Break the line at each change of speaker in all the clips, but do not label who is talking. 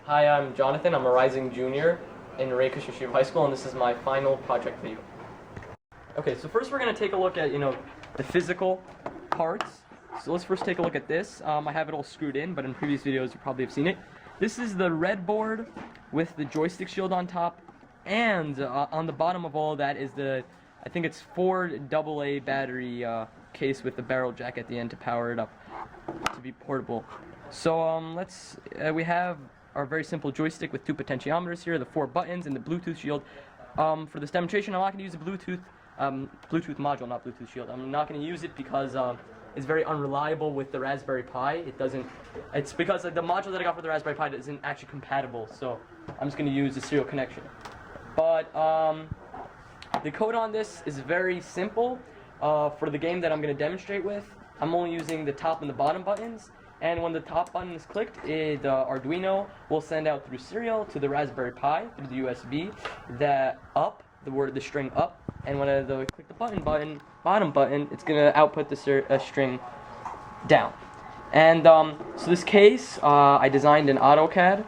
Hi, I'm Jonathan. I'm a rising junior in Reikushima High School, and this is my final project video. Okay, so first we're going to take a look at, the physical parts. So let's first take a look at this. I have it all screwed in, but in previous videos you probably have seen it. This is the red board with the joystick shield on top, and on the bottom of all of that is I think it's 4 AA battery case with the barrel jack at the end to power it up to be portable. So we have our very simple joystick with 2 potentiometers here, the 4 buttons, and the Bluetooth shield. For this demonstration, I'm not going to use a Bluetooth module, not Bluetooth shield. I'm not going to use it because it's very unreliable with the Raspberry Pi. It's because the module that I got for the Raspberry Pi isn't actually compatible, so I'm just going to use a serial connection. But the code on this is very simple. For the game that I'm going to demonstrate with, I'm only using the top and the bottom buttons. And when the top button is clicked, the Arduino will send out through serial to the Raspberry Pi through the USB the string up, and when I click the bottom button, it's gonna output the string down. And so this case, I designed in AutoCAD.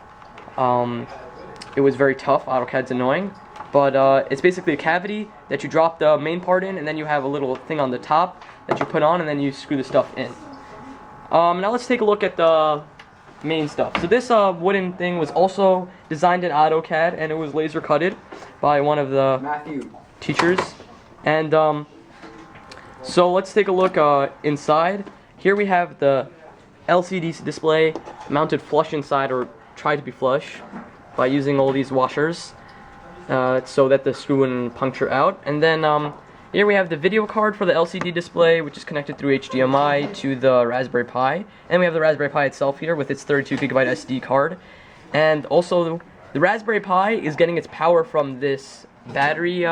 It was very tough. AutoCAD's annoying, but it's basically a cavity that you drop the main part in, and then you have a little thing on the top that you put on, and then you screw the stuff in. Now let's take a look at the main stuff. So this wooden thing was also designed in AutoCAD, and it was laser cutted by one of the teachers. And so let's take a look inside. Here we have the LCD display mounted flush inside, or tried to be flush, by using all these washers so that the screw wouldn't puncture out. And then here we have the video card for the LCD display, which is connected through HDMI to the Raspberry Pi. And we have the Raspberry Pi itself here with its 32GB SD card. And also, the Raspberry Pi is getting its power from this battery.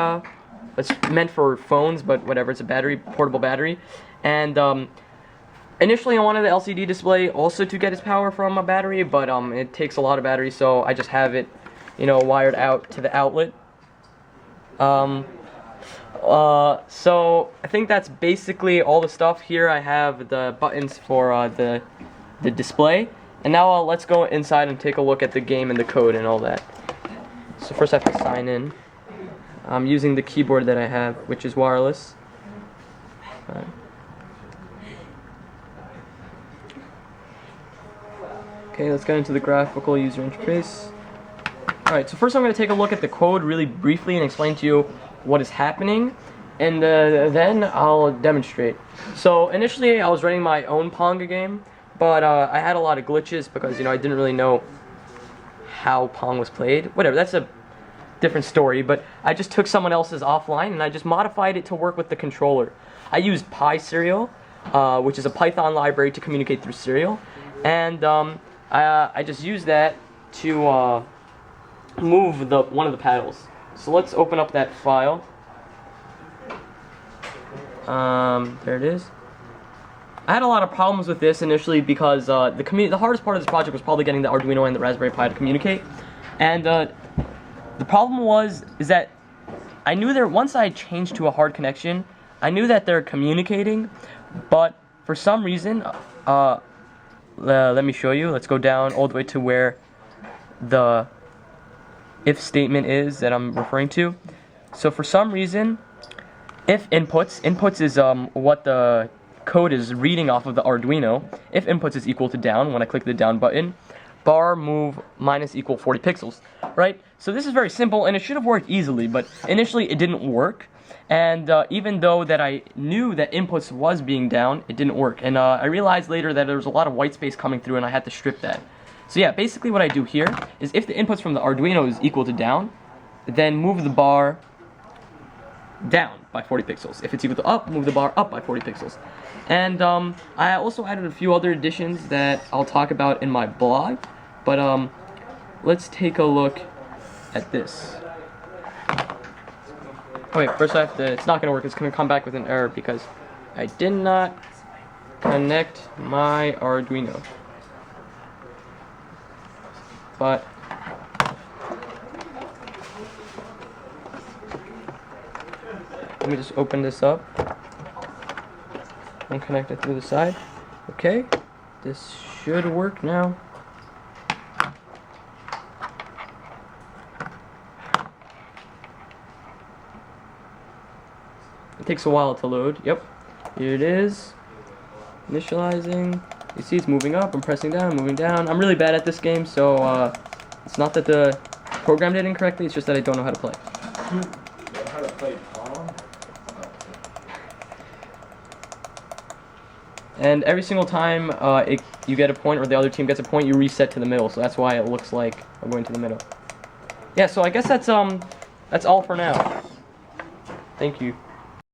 It's meant for phones, but whatever, it's a portable battery. And initially I wanted the LCD display also to get its power from a battery, but it takes a lot of battery, so I just have it, wired out to the outlet. So I think that's basically all the stuff here. I have the buttons for the display, and now let's go inside and take a look at the game and the code and all that. So first I have to sign in. I'm using the keyboard that I have, which is wireless. Okay, let's get into the graphical user interface. Alright, so first I'm going to take a look at the code really briefly and explain to you what is happening, and then I'll demonstrate. So initially I was running my own Pong game, but I had a lot of glitches because I didn't really know how Pong was played. Whatever, that's a different story, but I just took someone else's offline and I just modified it to work with the controller. I used Pi-Serial, which is a Python library to communicate through serial, and I just used that to move one of the paddles. So let's open up that file. There it is. I had a lot of problems with this initially because the hardest part of this project was probably getting the Arduino and the Raspberry Pi to communicate. And the problem is that I knew once I changed to a hard connection, I knew that they're communicating, but for some reason, let me show you. Let's go down all the way to where the if statement is that I'm referring to. So for some reason, if inputs is what the code is reading off of the Arduino. If inputs is equal to down, when I click the down button, bar move minus equal 40 pixels, right? So this is very simple, and it should have worked easily, but initially it didn't work. And even though that I knew that inputs was being down, it didn't work. And I realized later that there was a lot of white space coming through, and I had to strip that. So yeah, basically what I do here is if the inputs from the Arduino is equal to down, then move the bar down by 40 pixels. If it's equal to up, move the bar up by 40 pixels. And I also added a few other additions that I'll talk about in my blog, but let's take a look at this. Oh wait, first it's not going to work. It's going to come back with an error because I did not connect my Arduino. But let me just open this up and connect it through the side. Okay, this should work now. takes a while to load. Yep, here it is. Initializing. You see it's moving up. I'm pressing down, moving down. I'm really bad at this game, so it's not that the program did incorrectly. It's just that I don't know how to play.
You know how to play Pong?
And every single time you get a point or the other team gets a point, you reset to the middle. So that's why it looks like I'm going to the middle. Yeah, so I guess that's all for now. Thank you.